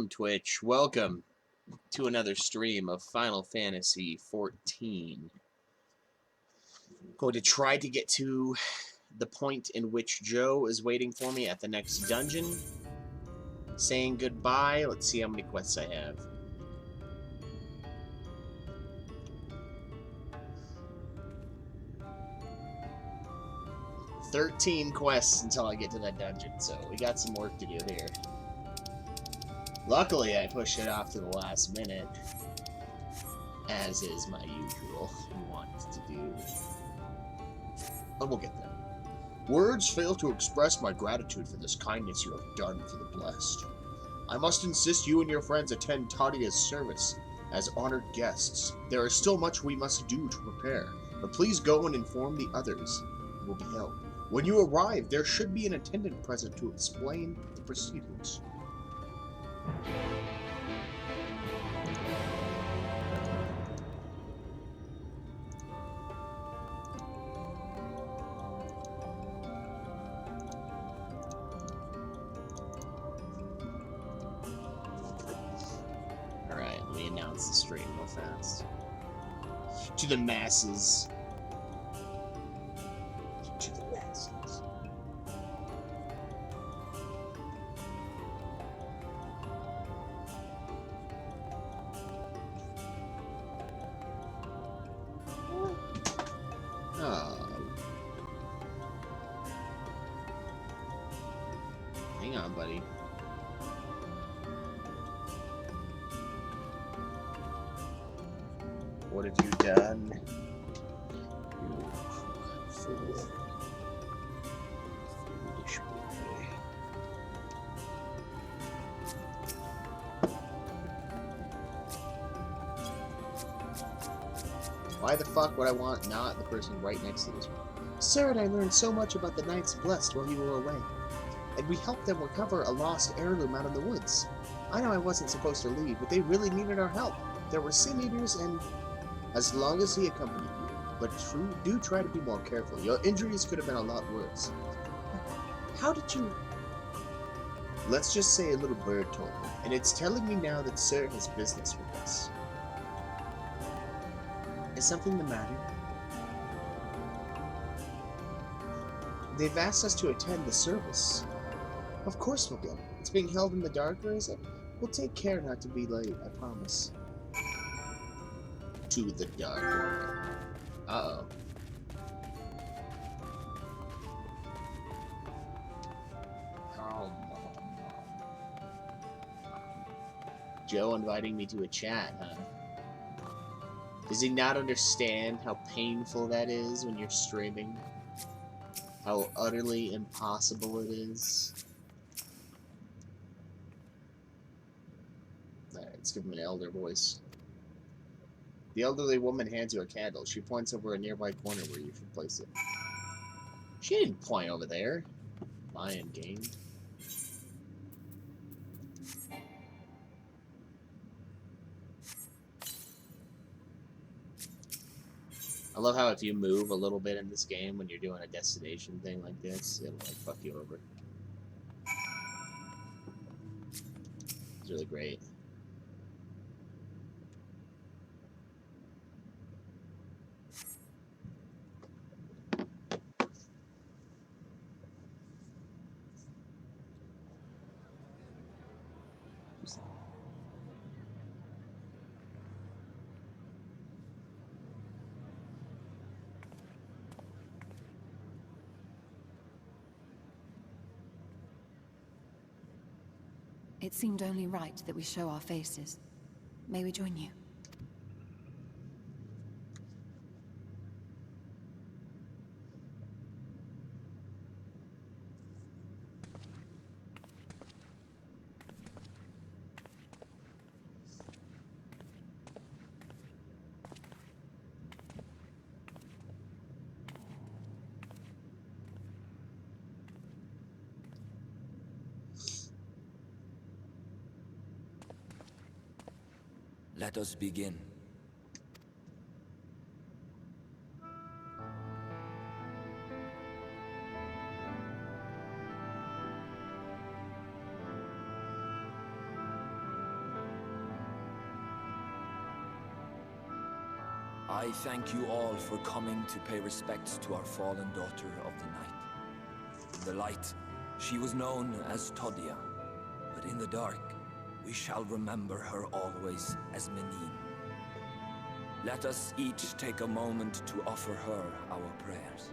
Twitch, welcome to another stream of Final Fantasy XIV. Going to try to get to the point in which Joe is waiting for me at the next dungeon. Saying goodbye. Let's see how many quests I have. "13 quests until I get to that dungeon, so we got some work to do here. Luckily, I pushed it off to the last minute, as is my usual want to do. But we'll get there. Words fail to express my gratitude for this kindness you have done for the blessed. I must insist you and your friends attend Tadia's service as honored guests. There is still much we must do to prepare, but please go and inform the others. It will be held. When you arrive, there should be an attendant present to explain the proceedings." Alright, let me announce the stream real fast. To the masses. To the masses. Oh. Hang on, buddy. What have you done? You fool. Foolish boy. Why the fuck would I want not the person right next to this one? "Sir and I learned so much about the Knights Blessed while you were away, and we helped them recover a lost heirloom out in the woods. I know I wasn't supposed to leave, but they really needed our help. There were sin eaters and..." "As long as he accompanied you, but do try to be more careful. Your injuries could have been a lot worse." "How did you..." "Let's just say a little bird told me, and it's telling me now that Sir has business with us." "Is something the matter?" "They've asked us to attend the service." "Of course we'll go. It's being held in the dark, or is it? We'll take care not to be late, I promise." To the dark. Uh-oh. Joe inviting me to a chat, huh? Does he not understand how painful that is when you're streaming? How utterly impossible it is? Alright, let's give him an elder voice. The elderly woman hands you a candle. She points over a nearby corner where you should place it. She didn't point over there. Lion game. I love how if you move a little bit in this game when you're doing a destination thing like this, it'll like fuck you over. It's really great. It seemed only right that we show our faces. May we join you? Let us begin. I thank you all for coming to pay respects to our fallen daughter of the night. In the light, she was known as Todia, but in the dark, we shall remember her always as Menine. Let us each take a moment to offer her our prayers.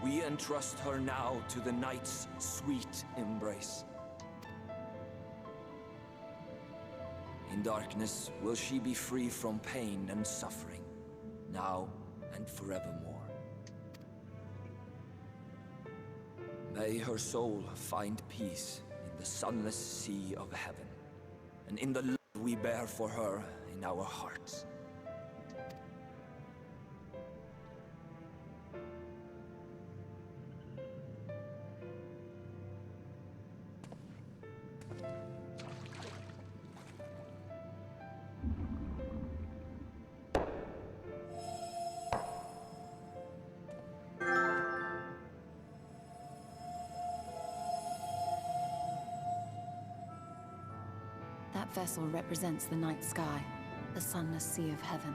We entrust her now to the night's sweet embrace. In darkness will she be free from pain and suffering, now and forevermore. May her soul find peace in the sunless sea of heaven, and in the love we bear for her in our hearts. That vessel represents the night sky, the sunless sea of heaven.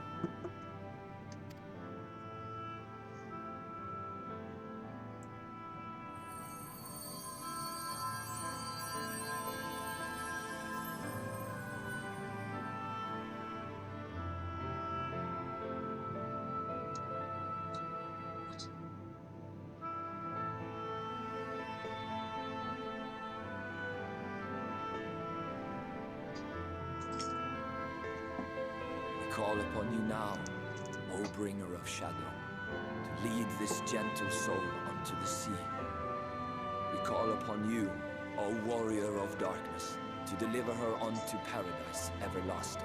Call upon you now, O bringer of shadow, to lead this gentle soul unto the sea. We call upon you, O warrior of darkness, to deliver her unto paradise everlasting.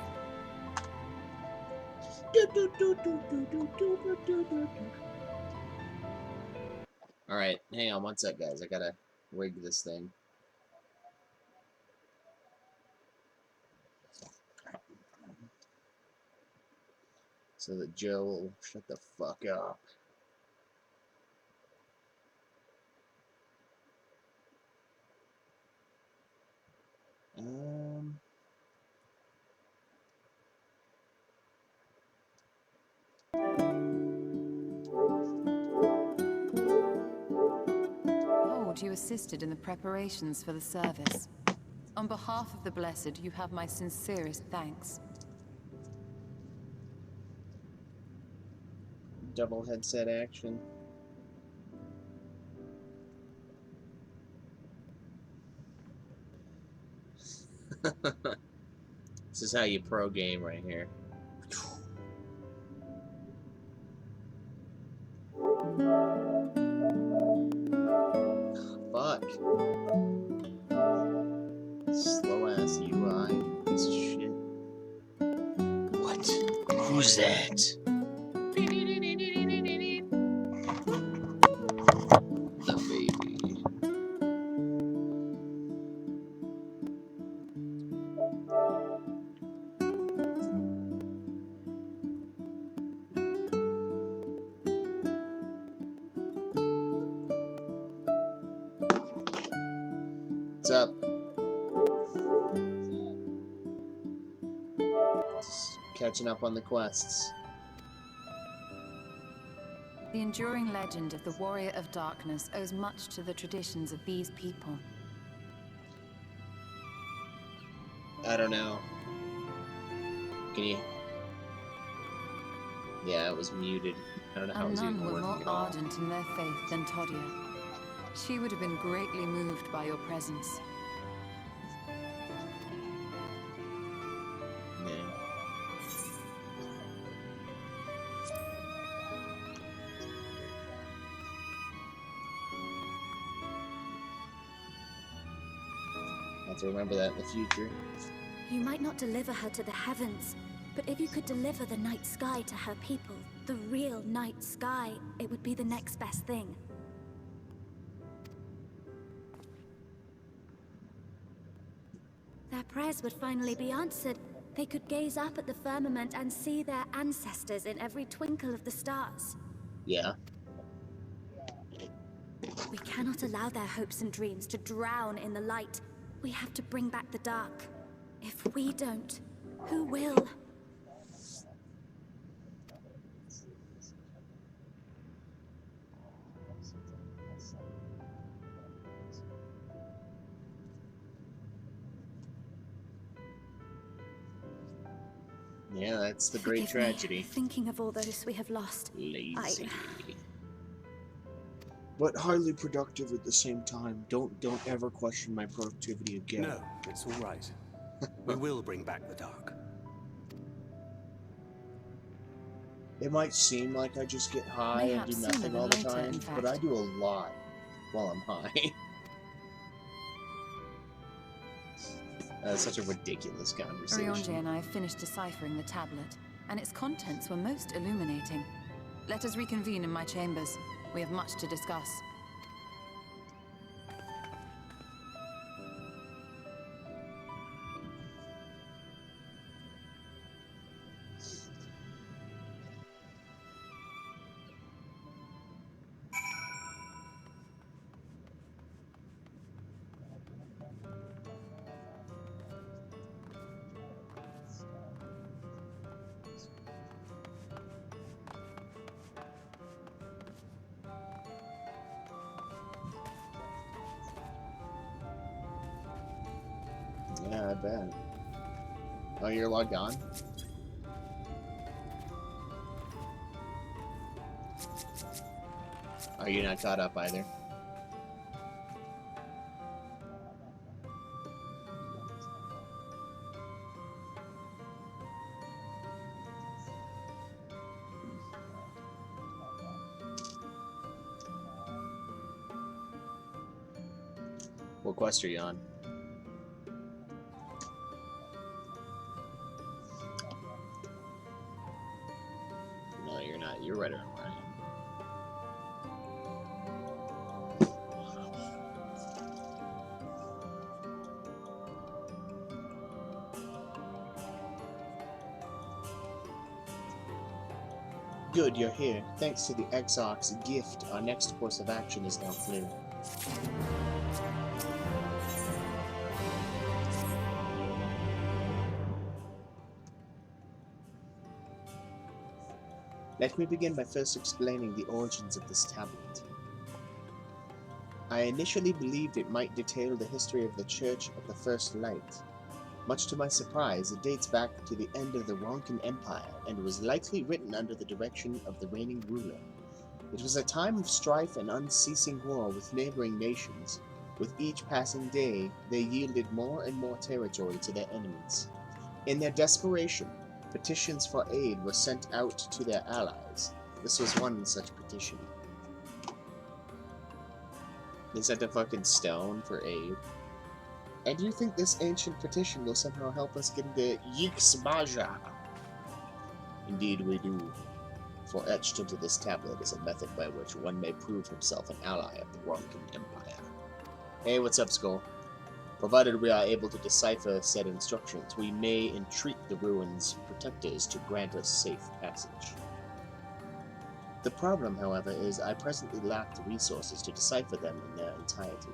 Alright, hang on one sec, guys. I gotta rig this thing. So that Joe will shut the fuck up. Lord, you assisted in the preparations for the service. On behalf of the Blessed, you have my sincerest thanks. Double headset action. This is how you pro game right here. Fuck. Slow ass UI, piece of shit. What? Who's that? The baby. What's up? Just catching up on the quests. The enduring legend of the Warrior of Darkness owes much to the traditions of these people. I don't know. Can you? Yeah, it was muted. I don't know how it was And even none were working more at all. ardent in their faith than Todia. She would have been greatly moved by your presence. Yeah. I'll have to remember that in the future. You might not deliver her to the heavens, but if you could deliver the night sky to her people, the real night sky, it would be the next best thing. Their prayers would finally be answered, They could gaze up at the firmament and see their ancestors in every twinkle of the stars. Yeah. We cannot allow their hopes and dreams to drown in the light. We have to bring back the dark. If we don't, who will? Yeah, that's the great Forgive me, tragedy. thinking of all those we have lost. Lazy. But highly productive at the same time. Don't ever question my productivity again. No, it's all right. We will bring back the dark. It might seem like I just get high and Mayhaps do sooner nothing than all the later, time, in but I fact. do a lot while I'm high. Such a ridiculous conversation. Orionje and I have finished deciphering the tablet, and its contents were most illuminating. Let us reconvene in my chambers. We have much to discuss. Yeah, I bet. Oh, you're logged on? Are you not caught up either? What quest are you on? No, you're not. You're right around where I am. Good, you're here. Thanks to the Exarch's gift, our next course of action is now clear. Let me begin by first explaining the origins of this tablet. I initially believed it might detail the history of the Church of the First Light. Much to my surprise, it dates back to the end of the Ronkan Empire and was likely written under the direction of the reigning ruler. It was a time of strife and unceasing war with neighboring nations. With each passing day, they yielded more and more territory to their enemies. In their desperation, petitions for aid were sent out to their allies. This was one such petition. They sent a fucking stone for aid. And do you think this ancient petition will somehow help us get into Yixbaja? Indeed we do. For etched into this tablet is a method by which one may prove himself an ally of the Ronkan Empire. Hey, what's up, Skull? Provided we are able to decipher said instructions, we may entreat the ruins' protectors to grant us safe passage. The problem, however, is I presently lack the resources to decipher them in their entirety.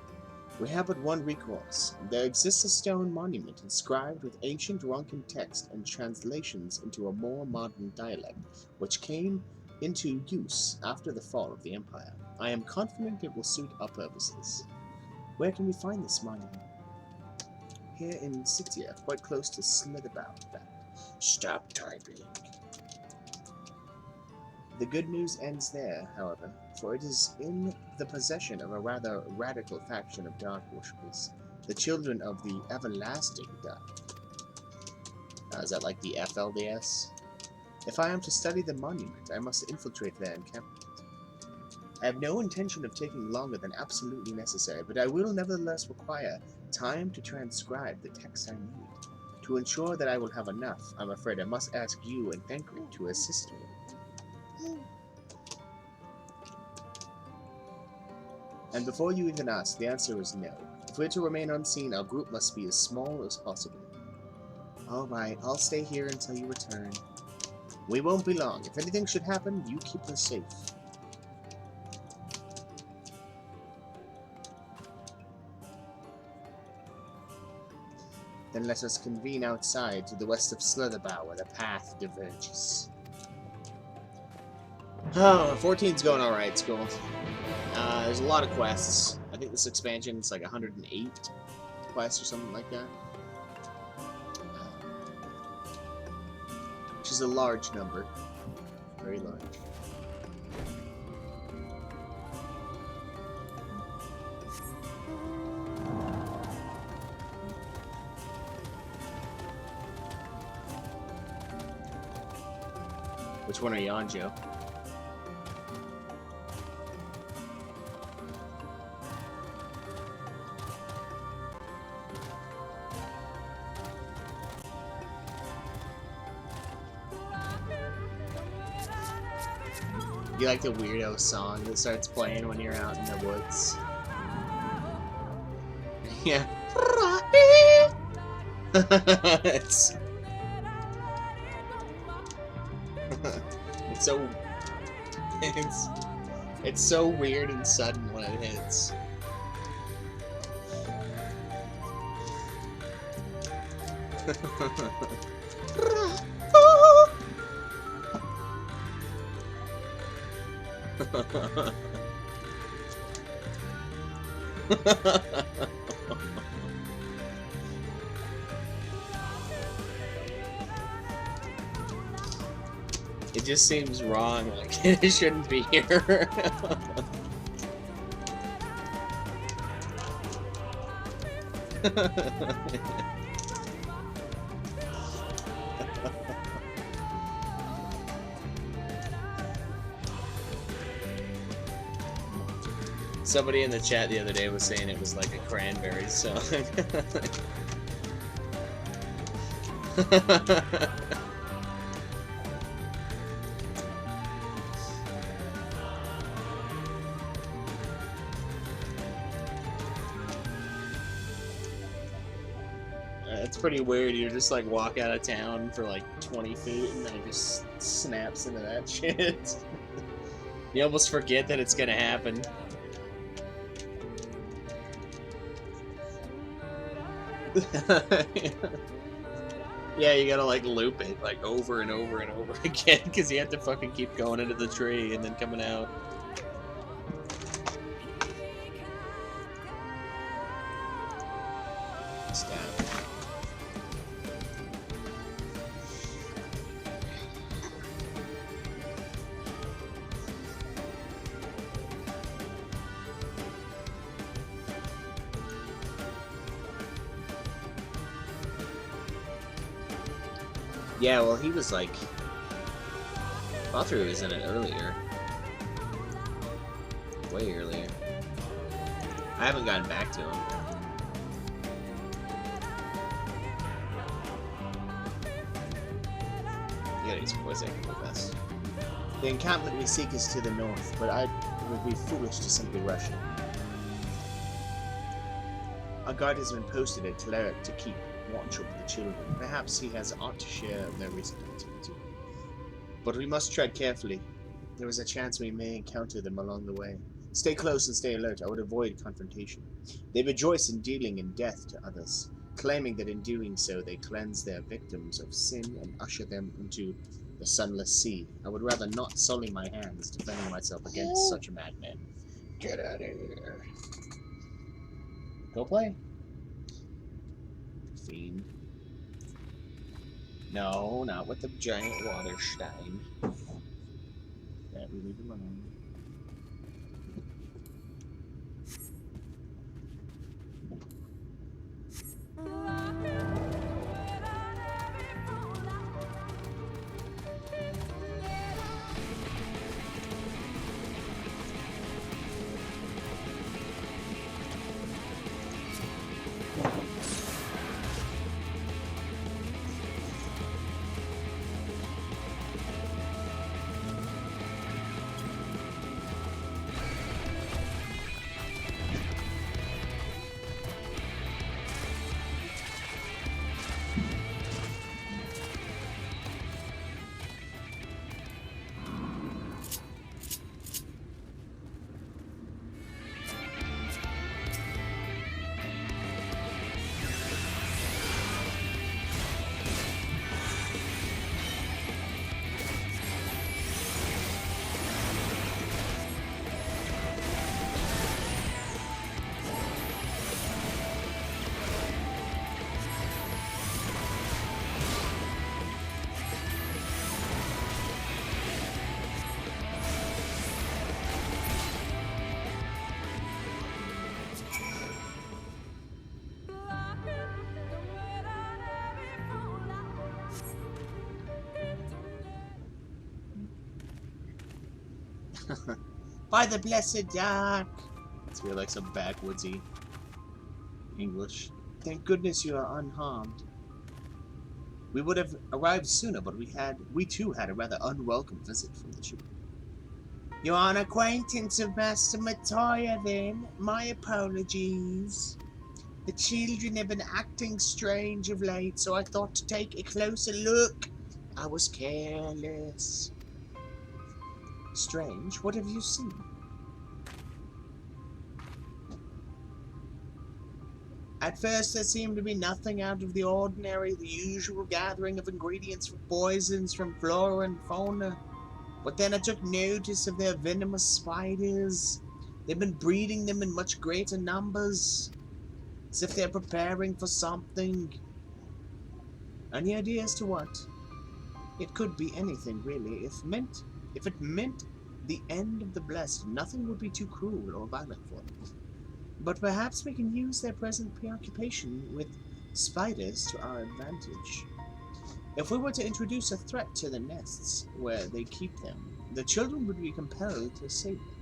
We have but one recourse. There exists a stone monument inscribed with ancient Ronkan text and translations into a more modern dialect, which came into use after the fall of the Empire. I am confident it will suit our purposes. Where can we find this monument? Here in Sitia, quite close to Slitherbound. Stop typing. The good news ends there, however, for it is in the possession of a rather radical faction of Dark Worshippers, the children of the Everlasting Dark. Is that like the FLDS? If I am to study the monument, I must infiltrate their encampment. I have no intention of taking longer than absolutely necessary, but I will nevertheless require time to transcribe the text I need. To ensure that I will have enough, I'm afraid I must ask you and Thancred to assist me. And before you even ask, the answer is no. If we're to remain unseen, our group must be as small as possible. Alright, I'll stay here until you return. We won't be long. If anything should happen, you keep us safe. Then let us convene outside to the west of Slitherbow, where the path diverges. Oh, 14's going alright, it's cool. There's a lot of quests. I think this expansion is like 108 quests or something like that. Which is a large number. Very large. Which one are you on, Joe? You like the weirdo song that starts playing when you're out in the woods? Yeah. it's so it's so weird and sudden when it hits. It just seems wrong, like it shouldn't be here. Somebody in the chat the other day was saying it was like a cranberry song. It's pretty weird. You just like walk out of town for like 20 feet and then it just snaps into that shit. You almost forget that it's gonna happen. Yeah, you gotta like loop it like over and over and over again because you have to fucking keep going into the tree and then coming out. Stab. Yeah, well, he was like... Valtteri was in it earlier. Way earlier. I haven't gotten back to him. You gotta use voice acting with us. The encampment we seek is to the north, but it would be foolish to simply rush it. A guard has been posted at Telerik to keep watch over the children. Perhaps he has aught to share of their recent activity. But we must tread carefully. There is a chance we may encounter them along the way. Stay close and stay alert. I would avoid confrontation. They rejoice in dealing in death to others, claiming that in doing so they cleanse their victims of sin and usher them into the sunless sea. I would rather not sully my hands defending myself against such a madman. Get out of here. Go play. Fiend. No, not with the giant water stein. That we leave alone. By the blessed dark. It's really like some backwoodsy English. Thank goodness you are unharmed. We would have arrived sooner, but we too had a rather unwelcome visit from the children. You're an acquaintance of Master Matoya, then? My apologies. The children have been acting strange of late, so I thought to take a closer look. I was careless. Strange? What have you seen? At first, there seemed to be nothing out of the ordinary, the usual gathering of ingredients for poisons from flora and fauna. But then I took notice of their venomous spiders. They've been breeding them in much greater numbers, as if they're preparing for something. Any idea as to what? It could be anything, really. If it meant the end of the blessed, nothing would be too cruel or violent for them. But perhaps we can use their present preoccupation with spiders to our advantage. If we were to introduce a threat to the nests where they keep them, the children would be compelled to save them.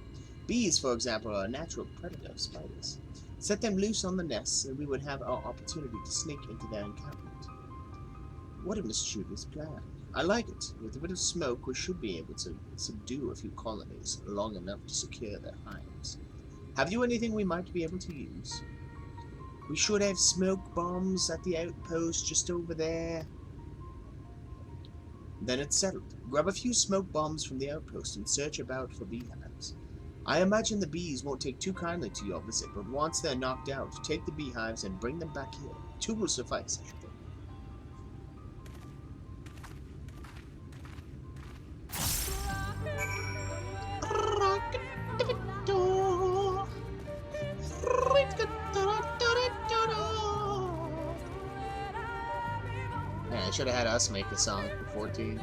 Bees, for example, are a natural predator of spiders. Set them loose on the nests, and we would have our opportunity to sneak into their encampment. What a mischievous plan. I like it. With a bit of smoke, we should be able to subdue a few colonies long enough to secure their hives. Have you anything we might be able to use? We should have smoke bombs at the outpost just over there. Then it's settled. Grab a few smoke bombs from the outpost and search about for beehives. I imagine the bees won't take too kindly to your visit, but once they're knocked out, take the beehives and bring them back here. 2 will suffice, I should think. Man, I should have had us make a song for 14.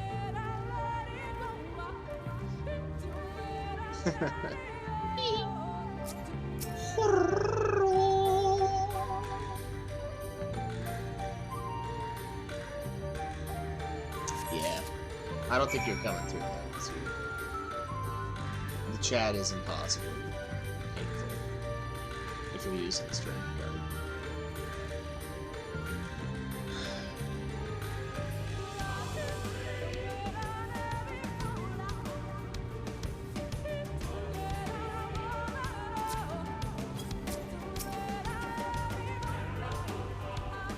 Yeah, I don't think you're coming through that this week. The chat is impossible. Painful. If you're using string code.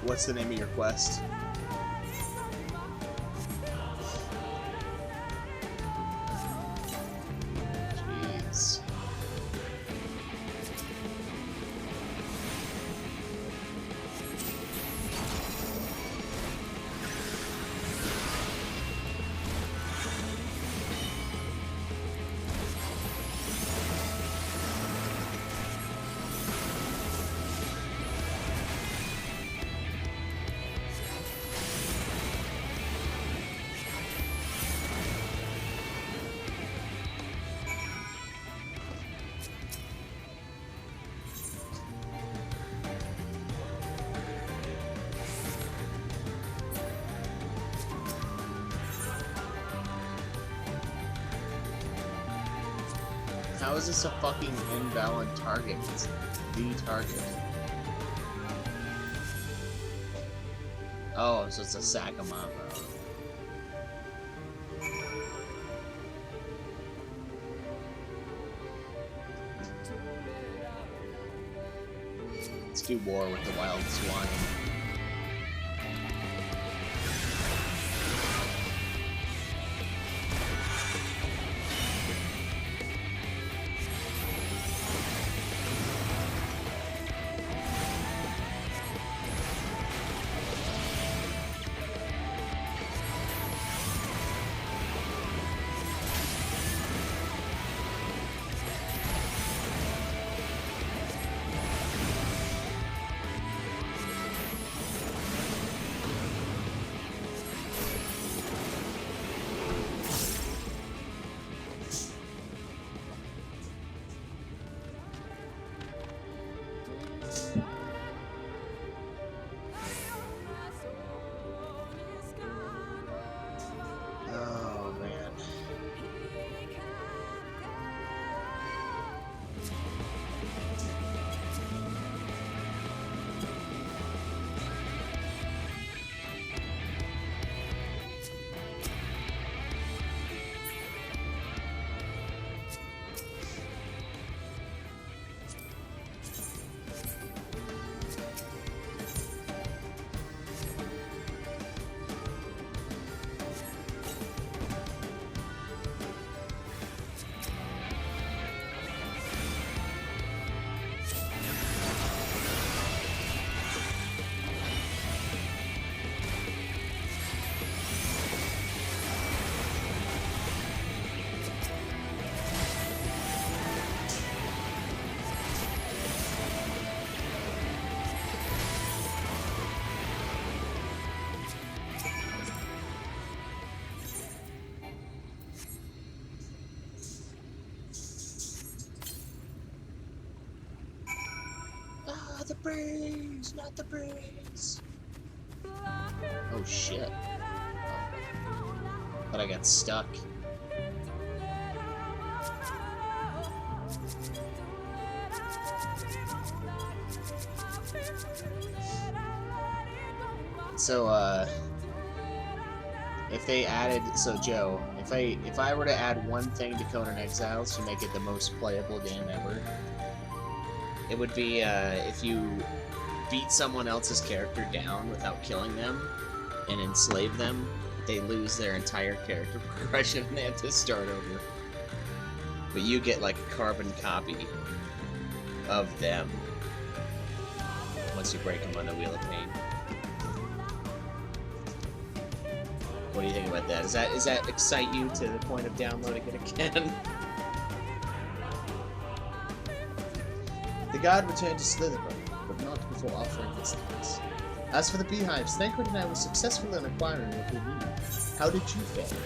What's the name of your quest? Jeez. How is this a fucking invalid target? It's the target. Oh, so it's a Sakamama. Let's do war with the wild swine. Not the breeze. Oh shit. Oh. But I got stuck. So, if they added, so Joe, if I were to add one thing to Conan Exiles to make it the most playable game ever, it would be if you beat someone else's character down without killing them and enslave them, they lose their entire character progression and they have to start over. But you get like a carbon copy of them once you break them on the Wheel of Pain. What do you think about that? Does that excite you to the point of downloading it again? The god returned to Slytherin, but not before offering his thanks. As for the beehives, Thancred and I were successful in acquiring what we need. How did you fare?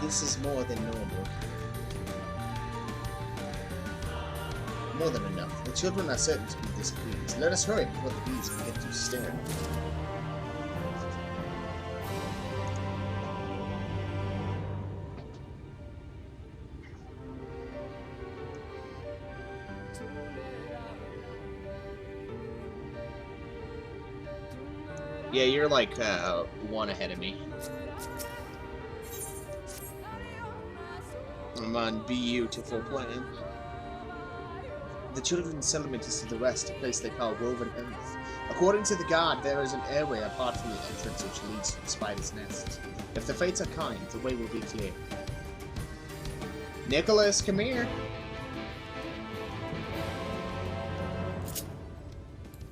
This is more than normal. More than enough. The children are certain to be displeased. Let us hurry before the bees begin to stir. Yeah, you're like one ahead of me. I'm on BU to full plan. The children's settlement is to the west, a place they call Woven Earth. According to the god, there is an airway apart from the entrance which leads to the spider's nest. If the fates are kind, the way will be clear. Nicholas, come here.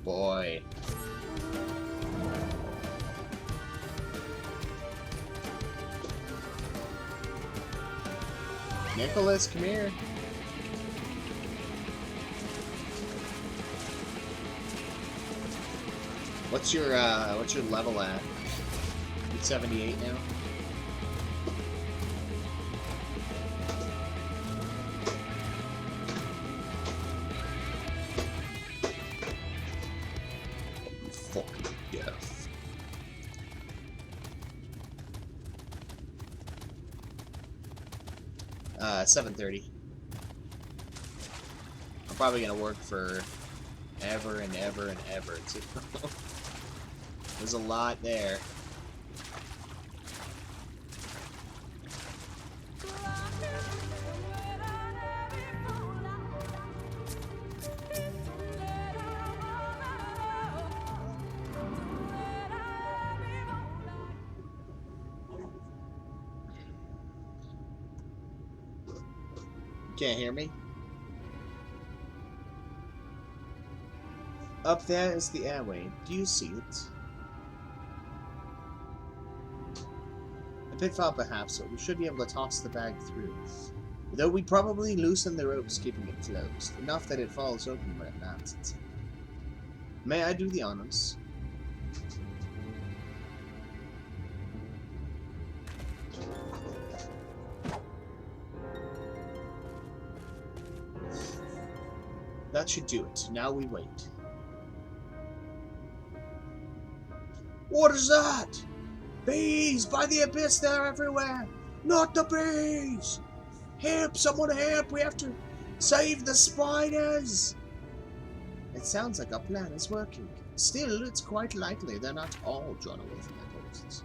Boy. Nicholas, come here. What's your level at? You're 78 now? You fucking deaf. $7.30. I'm probably gonna work for ever and ever and ever too. There's a lot there. Can't hear me? Up there is the airway. Do you see it? A bit far perhaps, but we should be able to toss the bag through. Though we'd probably loosen the ropes keeping it closed, enough that it falls open when it lands. May I do the honors? That should do it. Now we wait. What is that? Bees! By the abyss, they're everywhere! Not the bees! Help! Someone help! We have to save the spiders! It sounds like our plan is working. Still, it's quite likely they're not all drawn away from their posts.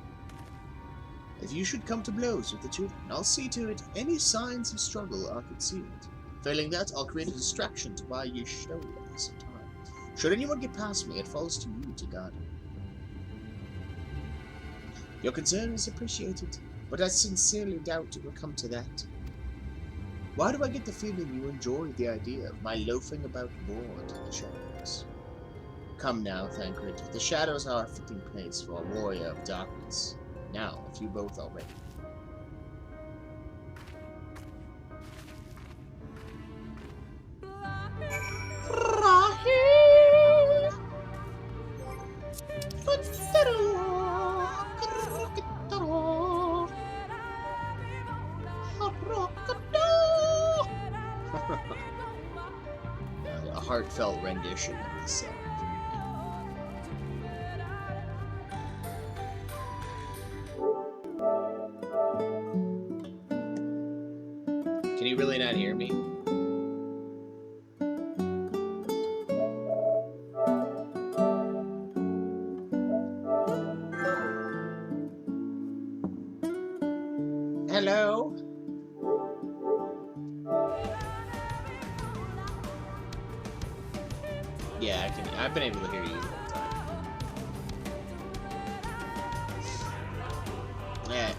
If you should come to blows with the children, I'll see to it any signs of struggle are concealed. Failing that, I'll create a distraction to buy you stowaways some time. Should anyone get past me, it falls to you to guard them. Your concern is appreciated, but I sincerely doubt it will come to that. Why do I get the feeling you enjoy the idea of my loafing about bored in the shadows? Come now, Thancred. The shadows are a fitting place for a warrior of darkness. Now, if you both are ready. A heartfelt rendition of this song. Can you really not hear me? Hello? Yeah, I can. I've been able to hear you the whole time. Yeah.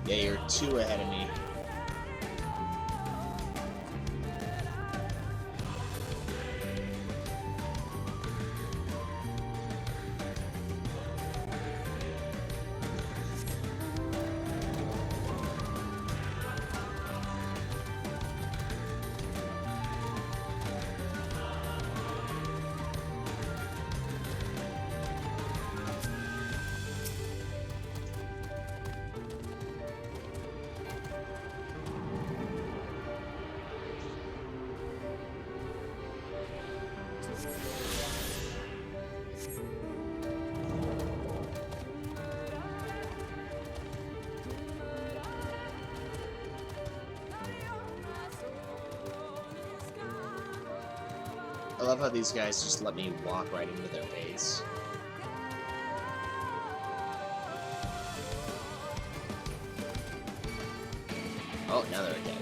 Yeah, you're 2 ahead of me. I love how these guys just let me walk right into their base. Oh, now they're dead.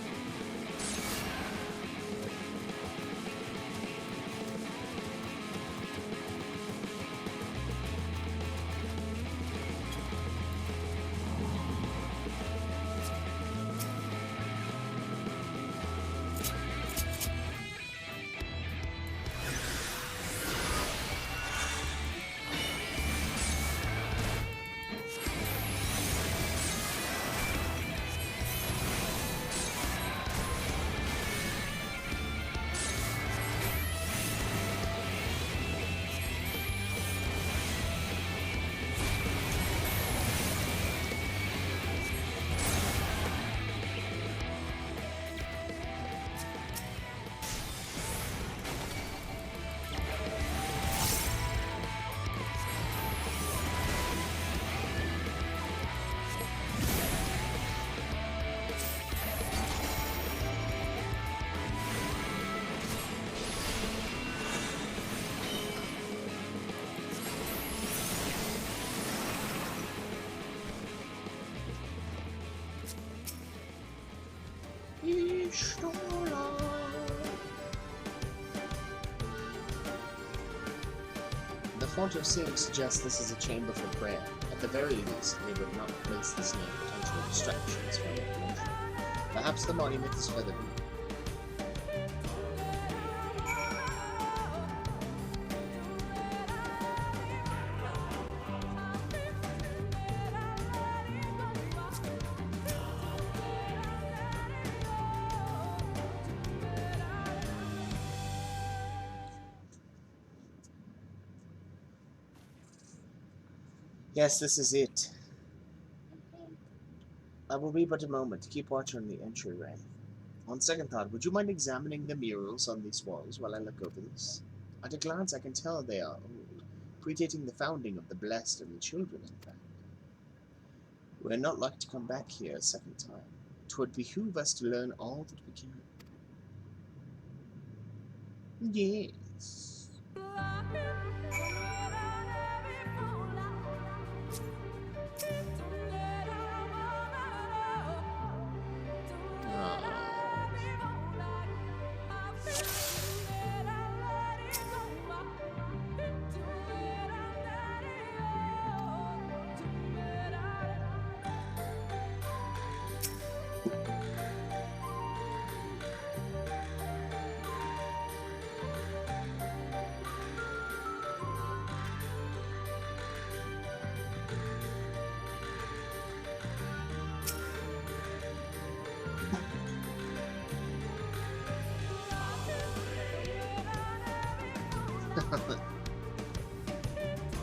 The font of sealing suggests this is a chamber for prayer. At the very least, they would not place this near potential distractions from their commission. Perhaps the monument is feathered. Yes, this is it. I will be but a moment. Keep watch on the entryway. On second thought, would you mind examining the murals on these walls while I look over this? At a glance, I can tell they are old, predating the founding of the Blessed and the Children, in fact. We're not like to come back here a second time. 'Twould behoove us to learn all that we can. Yes.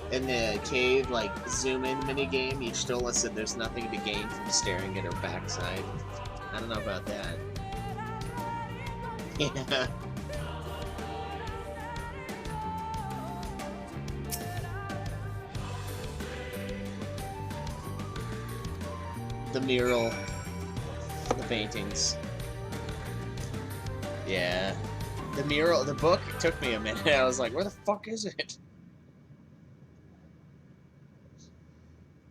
In the cave, like, zoom in minigame, each Stola said there's nothing to gain from staring at her backside. I don't know about that. Yeah. The mural. The paintings. Yeah. The mural, the book took me a minute. I was like, where the fuck is it?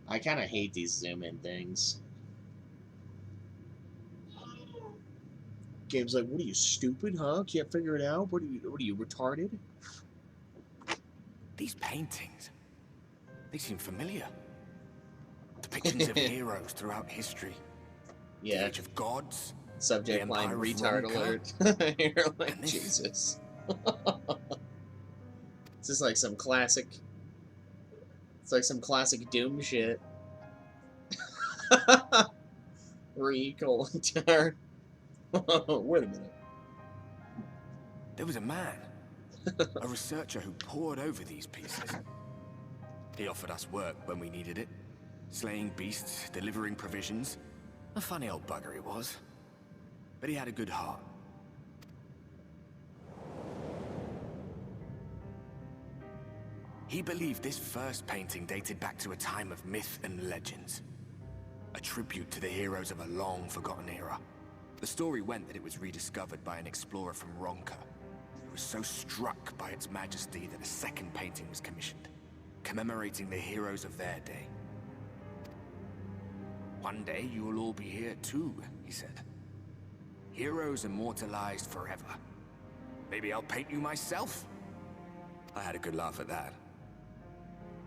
I kind of hate these zoom-in things. Game's like, what are you, stupid, huh? Can't figure it out? What are you, retarded? These paintings, they seem familiar. Depictions of heroes throughout history. Yeah. The age of gods. Subject line, Empire of retard Ronka. alert. You're like, And this- Jesus. This is like some classic... It's like some classic Doom shit. Recall. Wait a minute. There was a man, a researcher who pored over these pieces. He offered us work when we needed it. Slaying beasts, delivering provisions. A funny old bugger he was. But he had a good heart. He believed this first painting dated back to a time of myth and legends. A tribute to the heroes of a long-forgotten era. The story went that it was rediscovered by an explorer from Ronka, who was so struck by its majesty that a second painting was commissioned, commemorating the heroes of their day. One day you will all be here too, he said. Heroes immortalized forever. Maybe I'll paint you myself? I had a good laugh at that.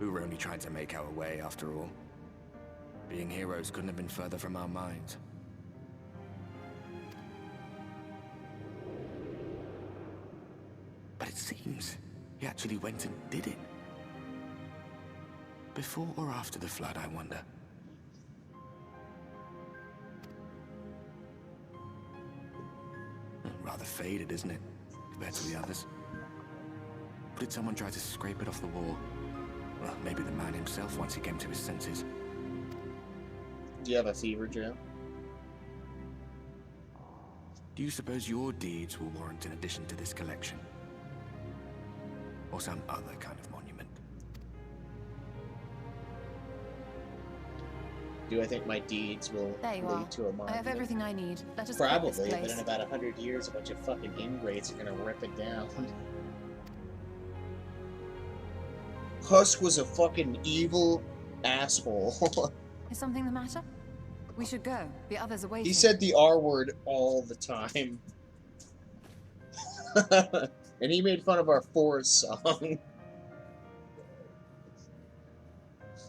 We were only trying to make our way after all. Being heroes couldn't have been further from our minds. But it seems he actually went and did it. Before or after the flood, I wonder. Rather faded, isn't it? Compared to the others. Or did someone try to scrape it off the wall? Well, maybe the man himself once he came to his senses. Do you have a fever, Joe? Do you suppose your deeds will warrant an addition to this collection? Or some other kind of monument? Do I think my deeds will There you are. lead to a I monument? have everything I need. Let us quit this Probably, but place. in about 100 years, a bunch of fucking ingrates are gonna rip it down. Husk was a fucking evil asshole. Is something the matter? We should go. The others are waiting. He said the R word all the time. And he made fun of our Forest song.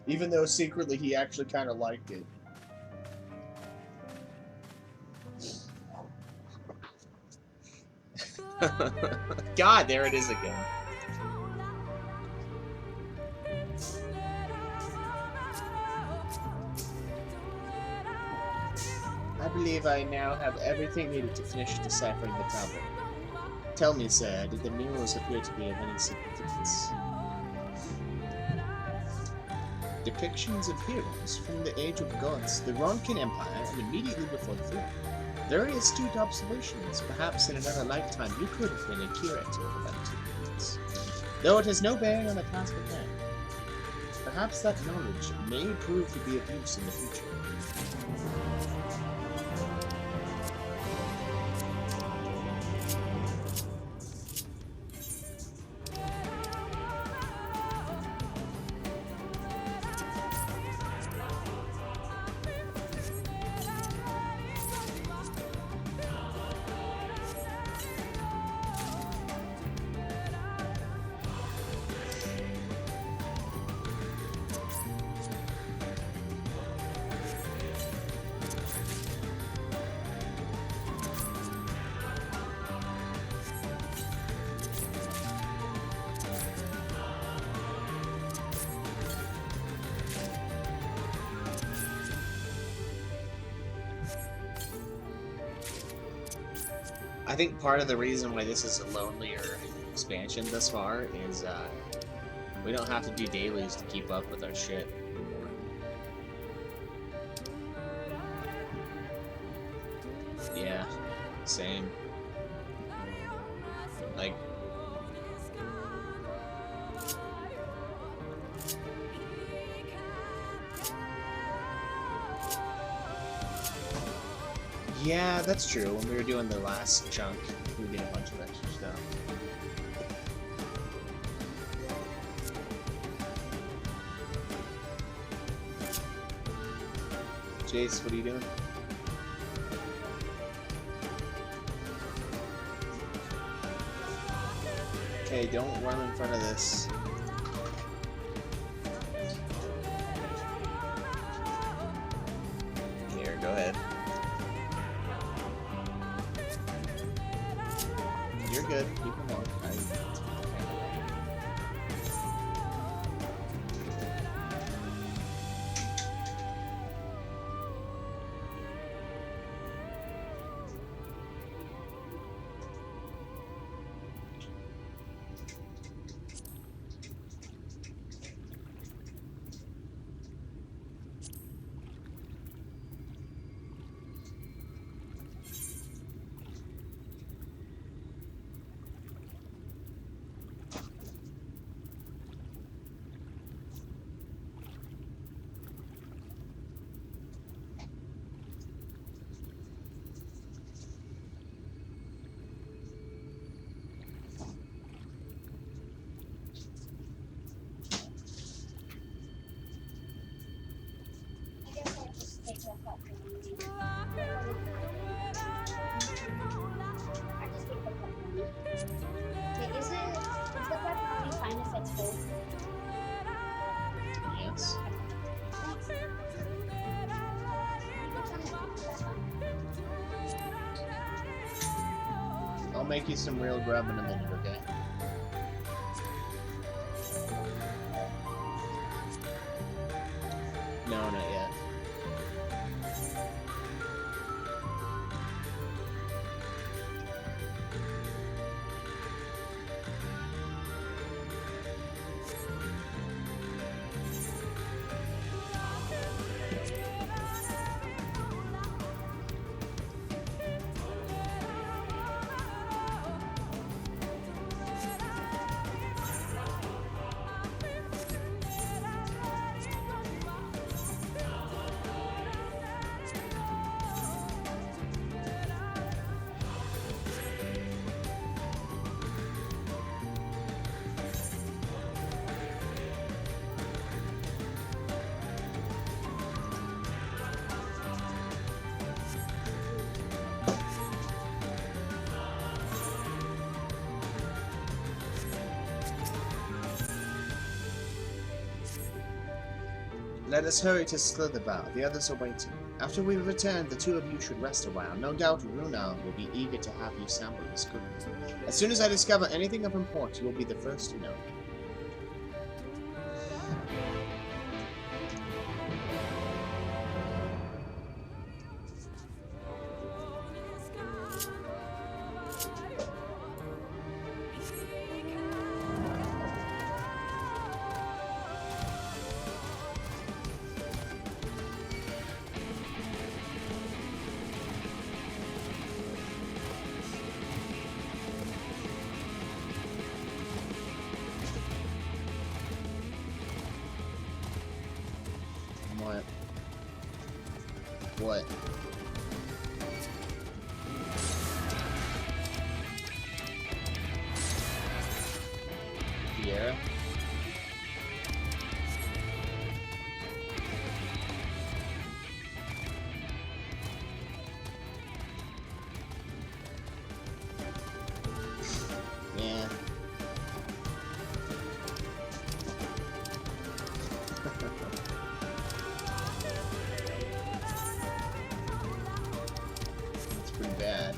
Even though secretly he actually kind of liked it. God, there it is again. I believe I now have everything needed to finish deciphering the problem. Tell me, sir, did the murals appear to be of any significance? Depictions of heroes from the Age of Gods, the Ronkin Empire, and immediately before the flood. Very astute observations. Perhaps in another lifetime you could have been a curator of antiquities. Though it has no bearing on the task at hand. Perhaps that knowledge may prove to be of use in the future. I think part of the reason why this is a lonelier expansion thus far is we don't have to do dailies to keep up with our shit. Yeah, same. Like, yeah, that's true. When we were doing the last chunk, we did a bunch of extra stuff. Jace, what are you doing? Okay, don't run in front of this. Here, go ahead. You're good. Keep them on. Yes. I'll make you some real grub in a minute, okay? No, not yet. Let us hurry to Slitherbow. The others are waiting. After we return, the two of you should rest a while. No doubt Runa will be eager to have you sample this goodness. As soon as I discover anything of import, you will be the first to know. What? Fiera? Yeah. That's pretty bad.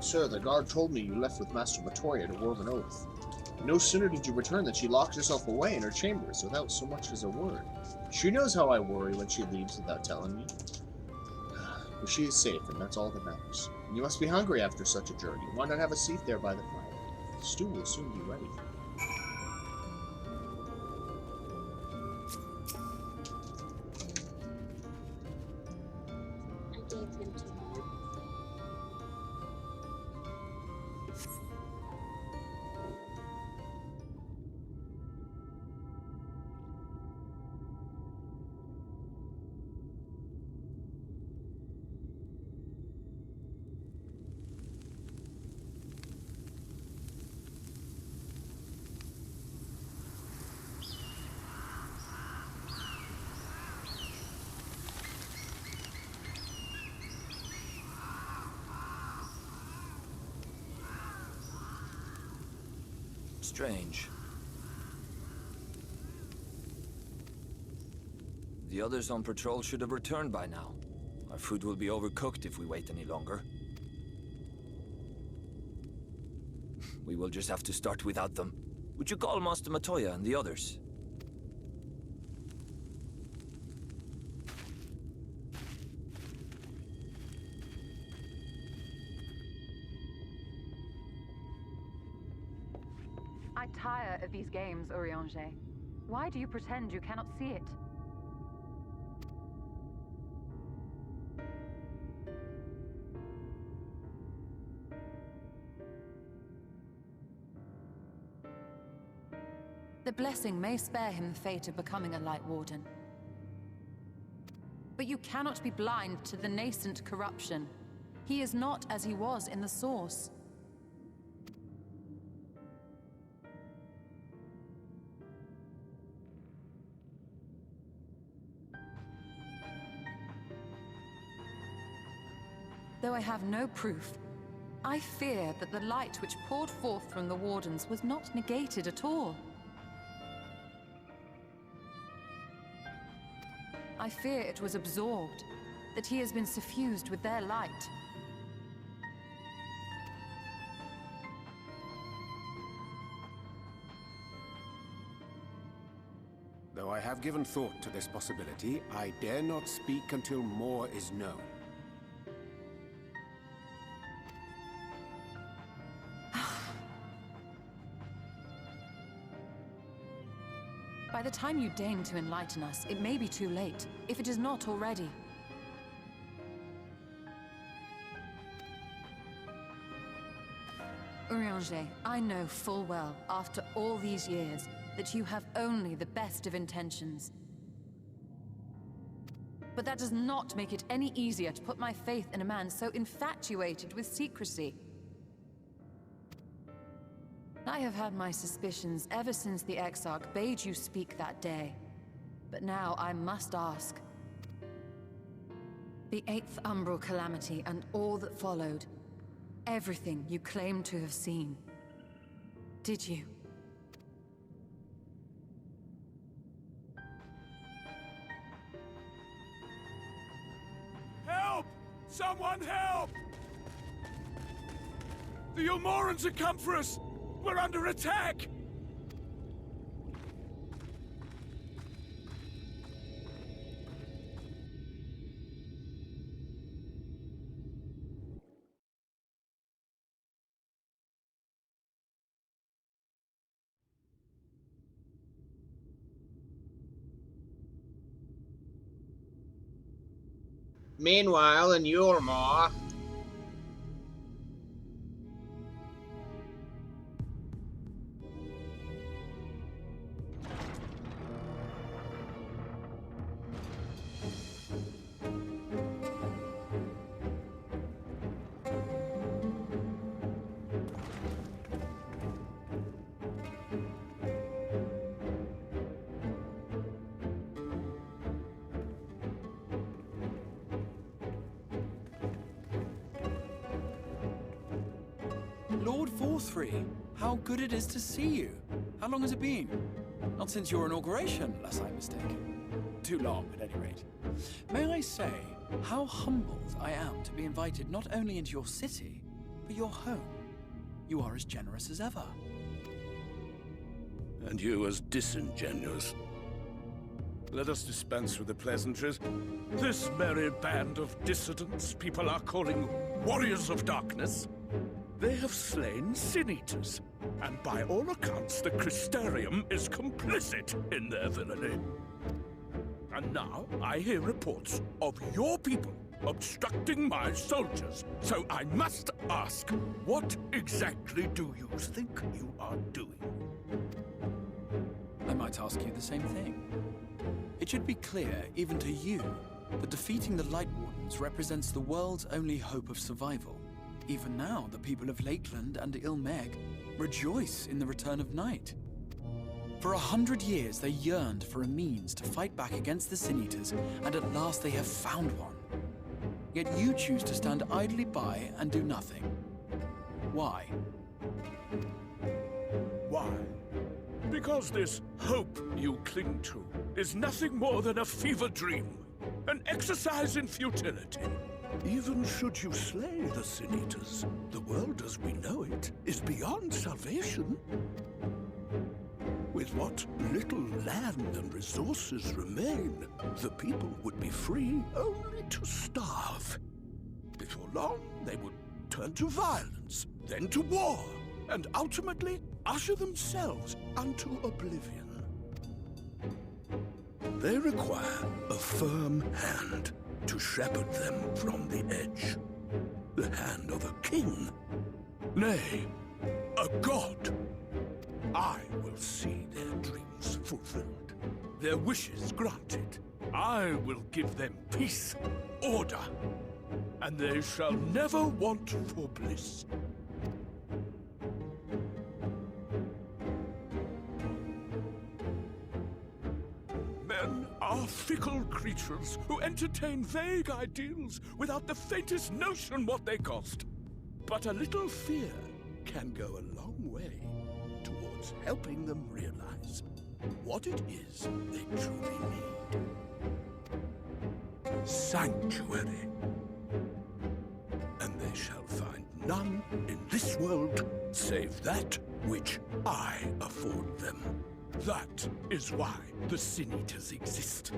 Sir, the guard told me you left with Master Matoya to Woven Oath. No sooner did you return than she locked herself away in her chambers without so much as a word. She knows how I worry when she leaves without telling me. But she is safe, and that's all that matters. You must be hungry after such a journey. Why not have a seat there by the fire? The stew will soon be ready. I gave him to you. Strange. The others on patrol should have returned by now. Our food will be overcooked if we wait any longer. We will just have to start without them. Would you call Master Matoya and the others? I tire of these games, Urianger. Why do you pretend you cannot see it? The blessing may spare him the fate of becoming a Light Warden. But you cannot be blind to the nascent corruption. He is not as he was in the Source. Though I have no proof, I fear that the light which poured forth from the Wardens was not negated at all. I fear it was absorbed, that he has been suffused with their light. Though I have given thought to this possibility, I dare not speak until more is known. By the time you deign to enlighten us, it may be too late, if it is not already. Urianger, I know full well, after all these years, that you have only the best of intentions. But that does not make it any easier to put my faith in a man so infatuated with secrecy. I have had my suspicions ever since the Exarch bade you speak that day. But now I must ask. The 8th Umbral Calamity and all that followed. Everything you claim to have seen. Did you? Help! Someone help! The Ilmorans have come for us! We're under attack! Meanwhile, in Yulmore... Lord Forthry, how good it is to see you. How long has it been? Not since your inauguration, unless I'm mistaken. Too long, at any rate. May I say how humbled I am to be invited not only into your city, But you're home. You are as generous as ever. And you as disingenuous. Let us dispense with the pleasantries. This merry band of dissidents people are calling warriors of darkness, they have slain sin-eaters, and by all accounts the Crystarium is complicit in their villainy. And now I hear reports of your people obstructing my soldiers, so I must ask, what exactly do you think you are doing? I might ask you the same thing. It should be clear, even to you, that defeating the Light Wardens represents the world's only hope of survival. Even now, the people of Lakeland and Ilmeg rejoice in the return of night. For 100 years, they yearned for a means to fight back against the Sin-Eaters, and at last they have found one. Yet you choose to stand idly by and do nothing. Why? Why? Because this hope you cling to is nothing more than a fever dream, an exercise in futility. Even should you slay the Sin-Eaters, the world as we know it is beyond salvation. With what little land and resources remain, the people would be free only to starve. Before long, they would turn to violence, then to war, and ultimately usher themselves unto oblivion. They require a firm hand to shepherd them from the edge. The hand of a king. Nay, a god. I will see their dreams fulfilled, their wishes granted. I will give them peace, order, and they shall never want for bliss. Men are fickle creatures who entertain vague ideals without the faintest notion what they cost. But a little fear can go a long way towards helping them realize what it is they truly need. Sanctuary. And they shall find none in this world save that which I afford them. That is why the Sin-Eaters exist.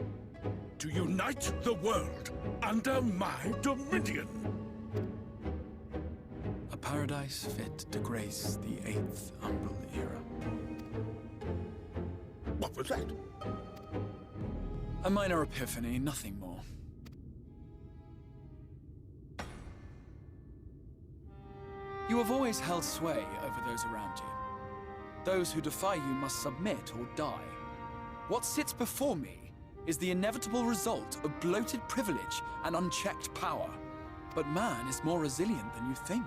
To unite the world under my dominion. A paradise fit to grace the 8th Umbral era. What was that? A minor epiphany, nothing more. You have always held sway over those around you. Those who defy you must submit or die. What sits before me is the inevitable result of bloated privilege and unchecked power. But man is more resilient than you think.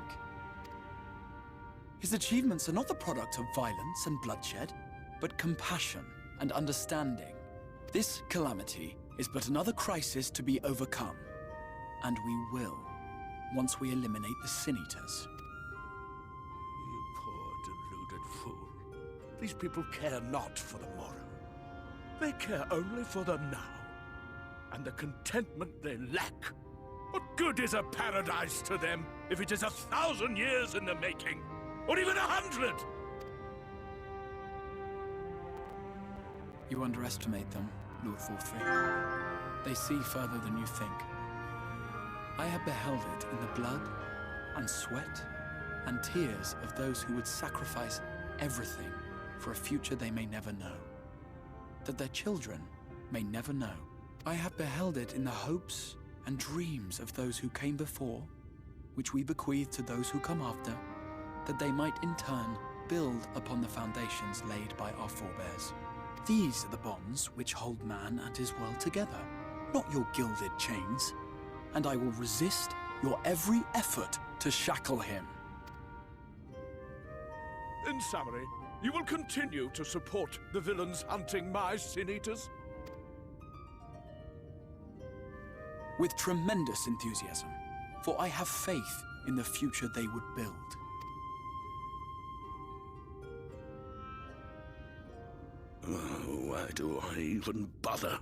His achievements are not the product of violence and bloodshed, but compassion and understanding. This calamity is but another crisis to be overcome. And we will, once we eliminate the Sin-Eaters. You poor deluded fool. These people care not for the morrow. They care only for the now. And the contentment they lack. What good is a paradise to them if it is 1,000 years in the making? Or even 100? You underestimate them, Lord Forthry. They see further than you think. I have beheld it in the blood and sweat and tears of those who would sacrifice everything for a future they may never know. That their children may never know. I have beheld it in the hopes and dreams of those who came before, which we bequeath to those who come after, that they might in turn build upon the foundations laid by our forebears. These are the bonds which hold man and his world together, not your gilded chains. And I will resist your every effort to shackle him. In summary, you will continue to support the villains hunting my Sin-Eaters? With tremendous enthusiasm, for I have faith in the future they would build. Why do I even bother?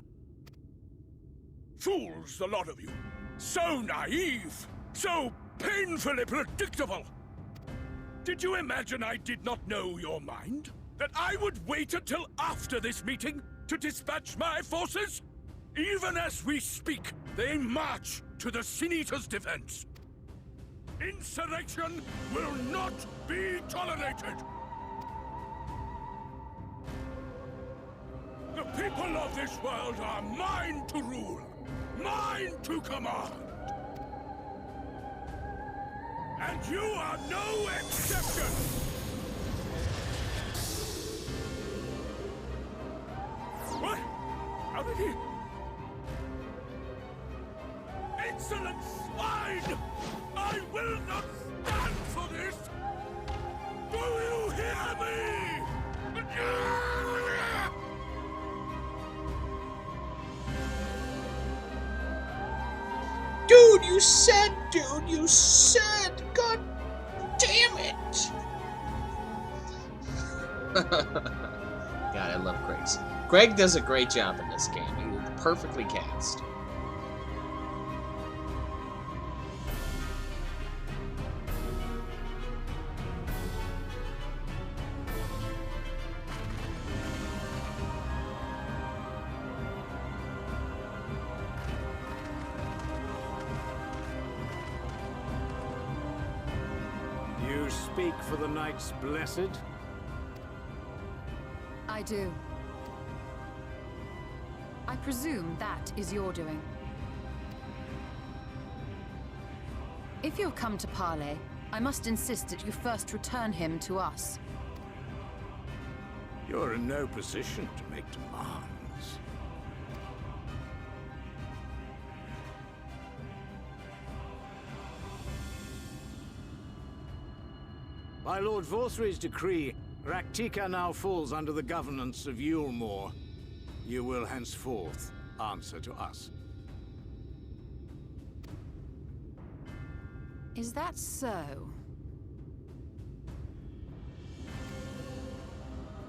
Fools, the lot of you! So naive! So painfully predictable! Did you imagine I did not know your mind? That I would wait until after this meeting to dispatch my forces? Even as we speak, they march to the Sin Eater's defense. Insurrection will not be tolerated! The people of this world are mine to rule, mine to command. And you are no exception! What? How did he... Insolent swine! I will not stand for this! Do you hear me? Dude, you said, dude, you said! God damn it! God, I love Greg's. Greg does a great job in this game. He's perfectly cast. You speak for the Knights Blessed? I do. I presume that is your doing. If you have come to parley, I must insist that you first return him to us. You're in no position to make demands. By Lord Vorthry's decree, Raktika now falls under the governance of Yulmore. You will henceforth answer to us. Is that so?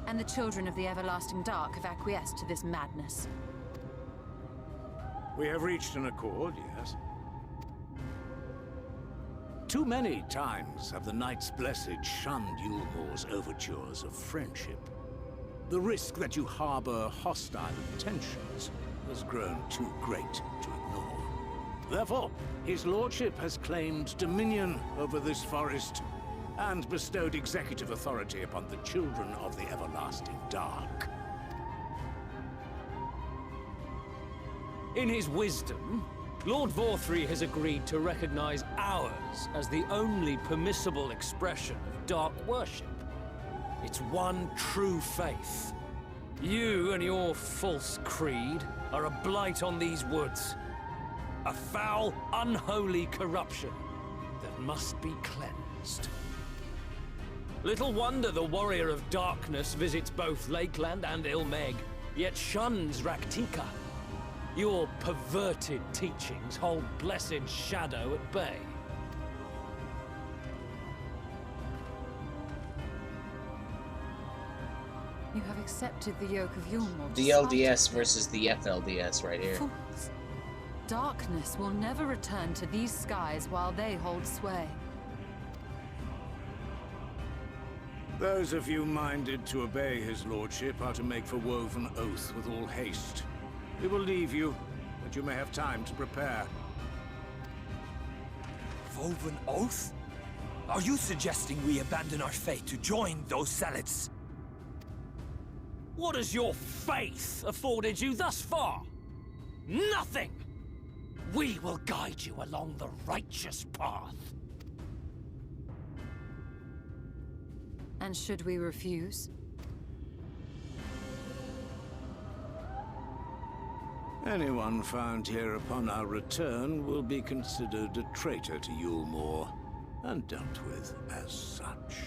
And the children of the Everlasting Dark have acquiesced to this madness? We have reached an accord, yes. Too many times have the Knights Blessed shunned Yulmore's overtures of friendship. The risk that you harbor hostile intentions has grown too great to ignore. Therefore, his lordship has claimed dominion over this forest and bestowed executive authority upon the children of the Everlasting Dark. In his wisdom, Lord Vorthry has agreed to recognize ours as the only permissible expression of dark worship. It's one true faith. You and your false creed are a blight on these woods. A foul, unholy corruption that must be cleansed. Little wonder the Warrior of Darkness visits both Lakeland and Ilmeg, yet shuns Raktika. Your perverted teachings hold blessed Shadow at bay. You have accepted the yoke of Yulmore. The LDS versus the FLDS right here. Fools. Darkness will never return to these skies while they hold sway. Those of you minded to obey his lordship are to make for Woven Oath with all haste. We will leave you, but you may have time to prepare. Woven Oath? Are you suggesting we abandon our faith to join those zealots? What has your faith afforded you thus far? Nothing! We will guide you along the righteous path. And should we refuse? Anyone found here upon our return will be considered a traitor to Yulmore, and dealt with as such.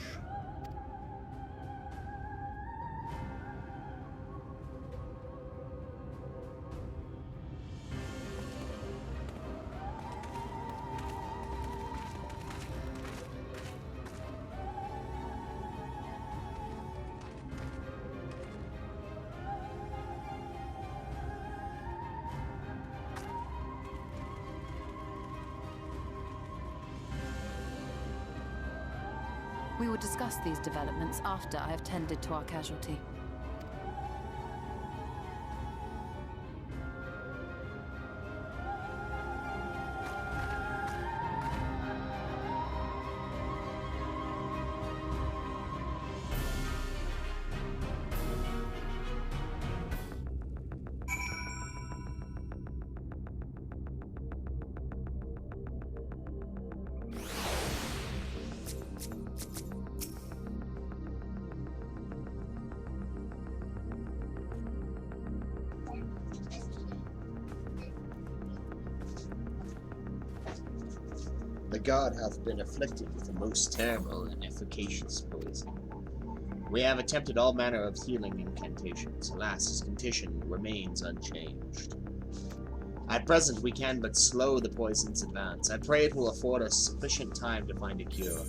We will discuss these developments after I have tended to our casualty. The god hath been afflicted with the most terrible and efficacious poison. We have attempted all manner of healing incantations. Alas, his condition remains unchanged. At present, we can but slow the poison's advance. I pray it will afford us sufficient time to find a cure.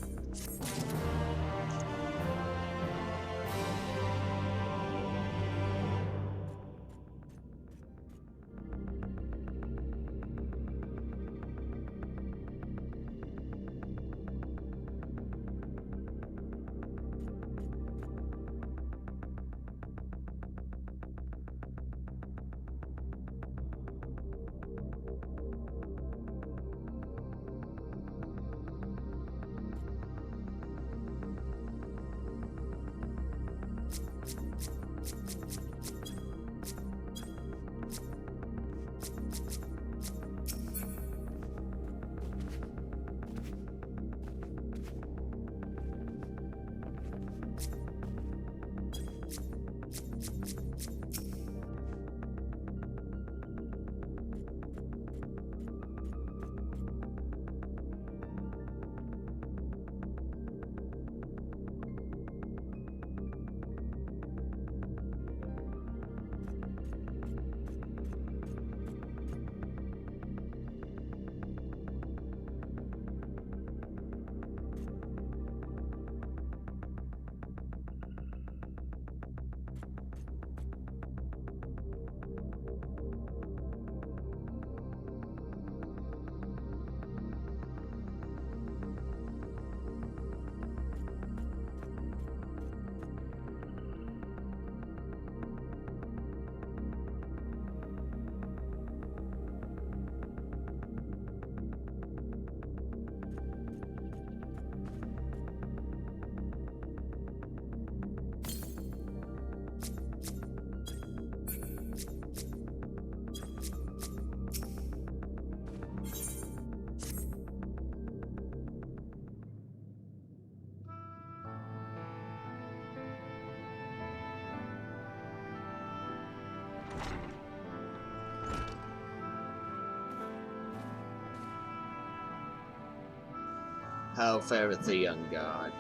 How fareth the young god?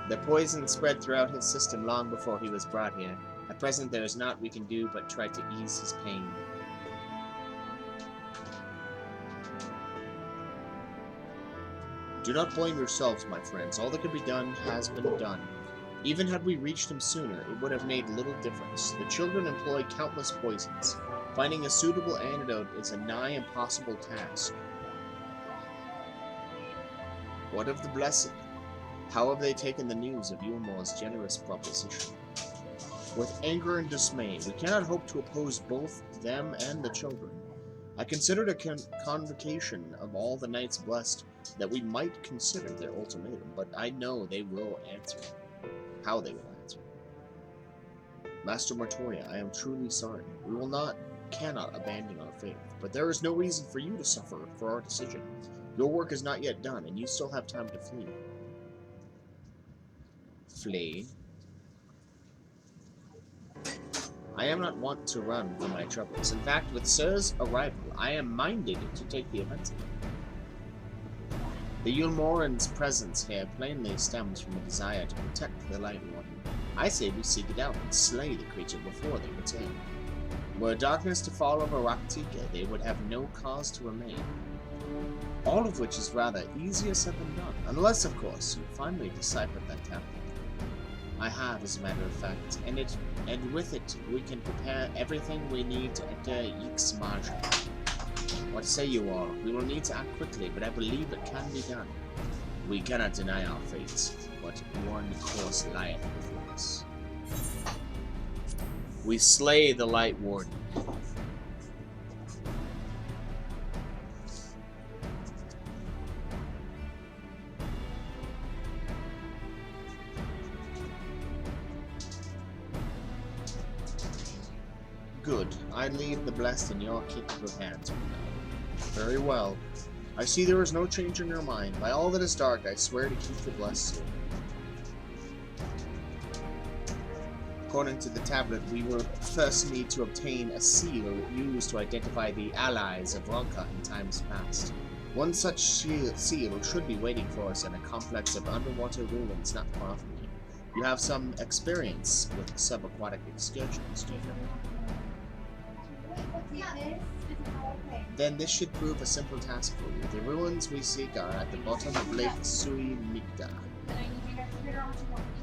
The poison spread throughout his system long before he was brought here. At present there is naught we can do but try to ease his pain. Do not blame yourselves, my friends. All that could be done has been done. Even had we reached him sooner, it would have made little difference. The children employ countless poisons. Finding a suitable antidote is a nigh impossible task. What of the blessed? How have they taken the news of Yulmor's generous proposition? With anger and dismay, we cannot hope to oppose both them and the children. I considered a convocation of all the knights blessed that we might consider their ultimatum, but I know they will answer. How they will answer. Master Martoria, I am truly sorry. We cannot abandon our faith, but there is no reason for you to suffer for our decision. Your work is not yet done, and you still have time to flee. Flee? I am not wont to run from my troubles. In fact, with Sir's arrival, I am minded to take the offensive. The Yulmoran's presence here plainly stems from a desire to protect the Light Warden. I say we seek it out and slay the creature before they return. Were darkness to fall over Raktika, they would have no cause to remain. All of which is rather easier said than done, unless, of course, you finally deciphered that tablet. I have, as a matter of fact, and with it we can prepare everything we need to enter Ixmarja. What say you all? We will need to act quickly, but I believe it can be done. We cannot deny our fates, but one course lieth before us. We slay the Light Warden. Good. I leave the blessed in your capable hands for now. Very well. I see there is no change in your mind. By all that is dark, I swear to keep the blessed soul. According to the tablet, we will first need to obtain a seal used to identify the allies of Ronka in times past. One such seal should be waiting for us in a complex of underwater ruins not far from here. You have some experience with subaquatic excursions, do you know? Then this should prove a simple task for you. The ruins we seek are at the bottom of Lake Sui Migda.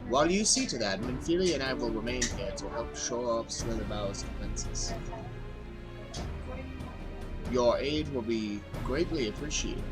While you see to that, Minfili and I will remain here to help shore up Slitherbow's defenses. Your aid will be greatly appreciated.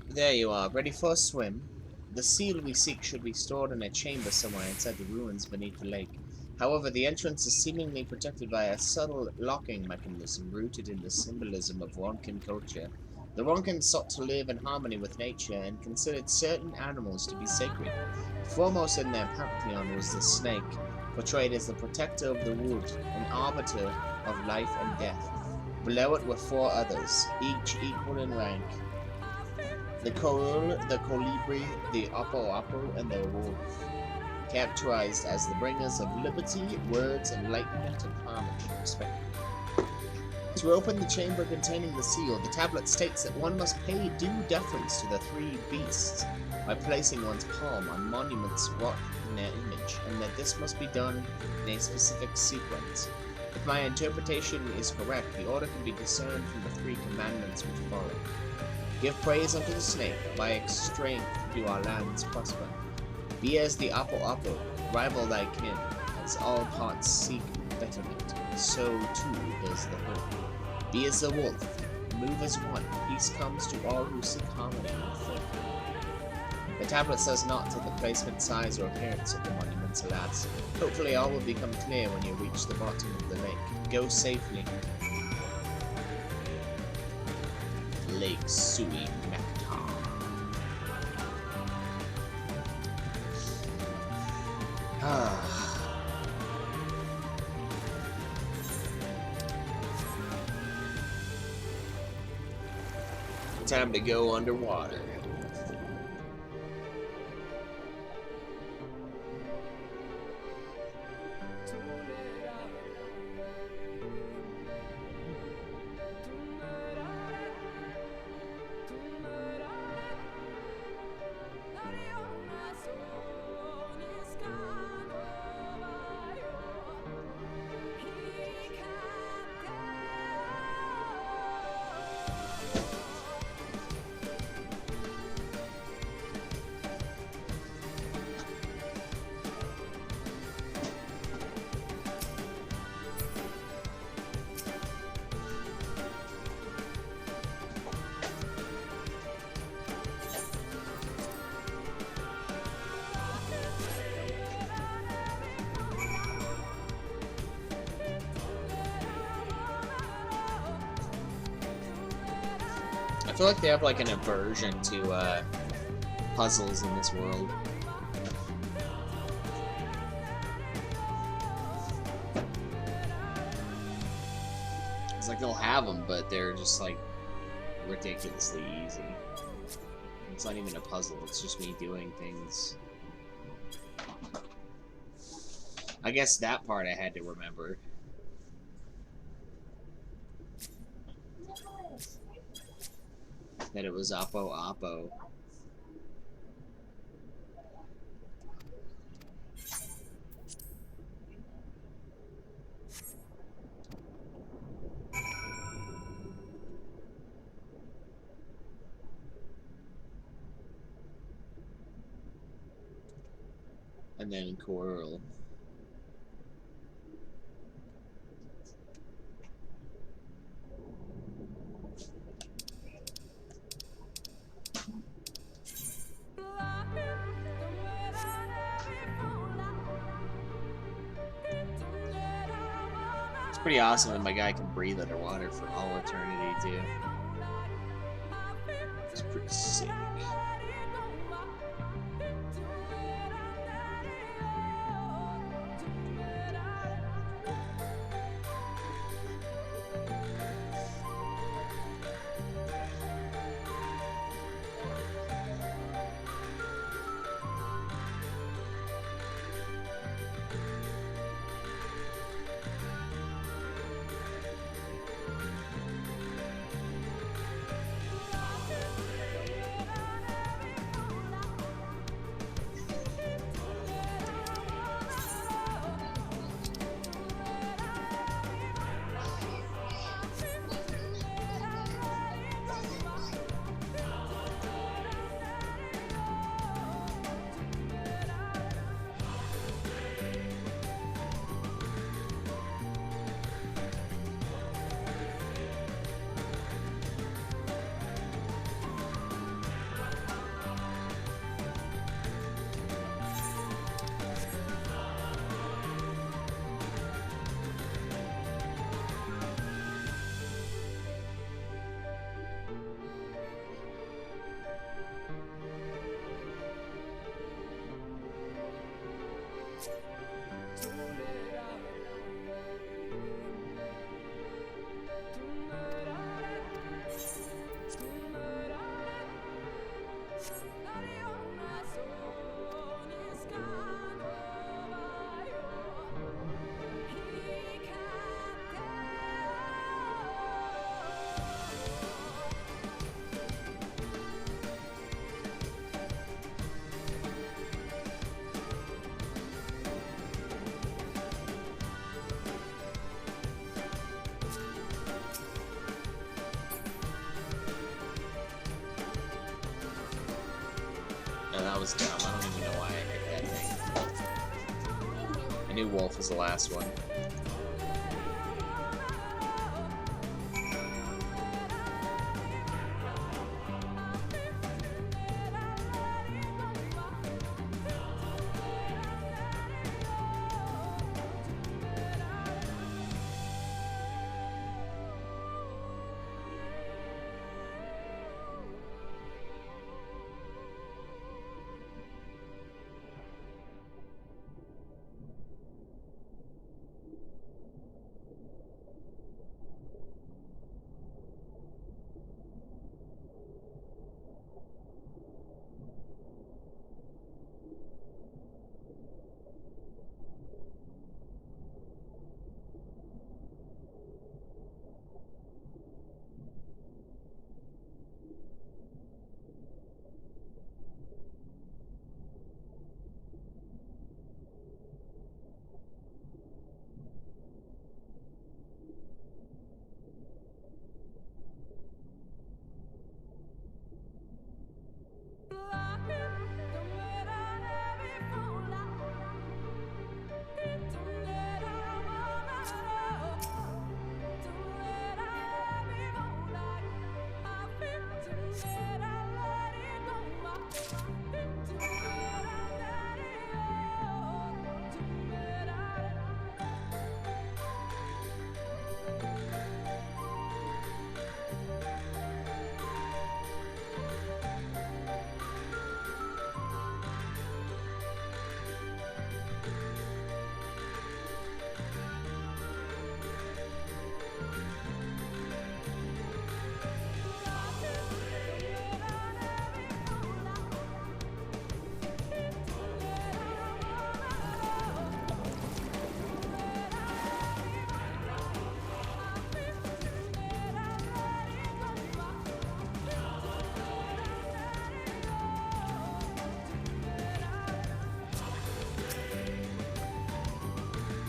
There you are, ready for a swim. The seal we seek should be stored in a chamber somewhere inside the ruins beneath the lake. However, the entrance is seemingly protected by a subtle locking mechanism rooted in the symbolism of Ronkan culture. The Ronkans sought to live in harmony with nature and considered certain animals to be sacred. Foremost in their pantheon was the snake, portrayed as the protector of the wood, an arbiter of life and death. Below it were four others, each equal in rank. The Koul, the Colibri, the Apo, and the Wolf, characterized as the bringers of liberty, words, enlightenment, and harmony, respectively. To open the chamber containing the seal, the tablet states that one must pay due deference to the three beasts by placing one's palm on monuments wrought in their image, and that this must be done in a specific sequence. If my interpretation is correct, the order can be discerned from the three commandments which follow. Give praise unto the snake, by its strength do our lands prosper. Be as the Apo, rival thy kin, As all pots seek betterment, so too does the whole. Be as a wolf, move as one, peace comes to all who seek harmony with them. The tablet says not to the placement, size, or appearance of the monuments, alas. Hopefully all will become clear when you reach the bottom of the lake. Go safely. Lake Sui Nectar. Time to go underwater. I feel like they have like an aversion to puzzles in this world. It's like they'll have them, but they're just like ridiculously easy. It's not even a puzzle, it's just me doing things. I guess that part I had to remember. That it was Oppo Oppo. And then Coral. It's pretty awesome that my guy can breathe underwater for all eternity, too. It's pretty sick. That was dumb. I don't even know why I picked that thing. I New Wolf is the last one.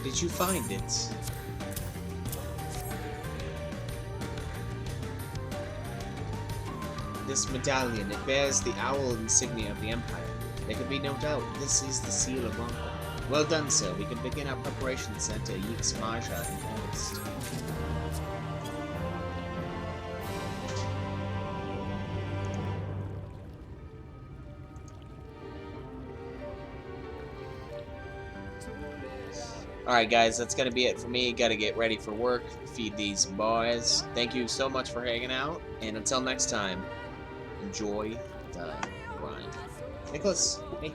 Did you find it? This medallion, it bears the owl insignia of the Empire. There can be no doubt this is the seal of Longford. Well done, sir. We can begin our preparations to enter Yeek's Maja in earnest. Alright guys, that's gonna be it for me. Gotta get ready for work, feed these boys. Thank you so much for hanging out, and until next time, enjoy the grind. Nicholas, hey,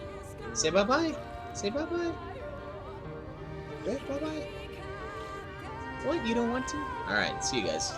say bye-bye. Say bye-bye. Bye-bye. What, you don't want to? Alright, see you guys.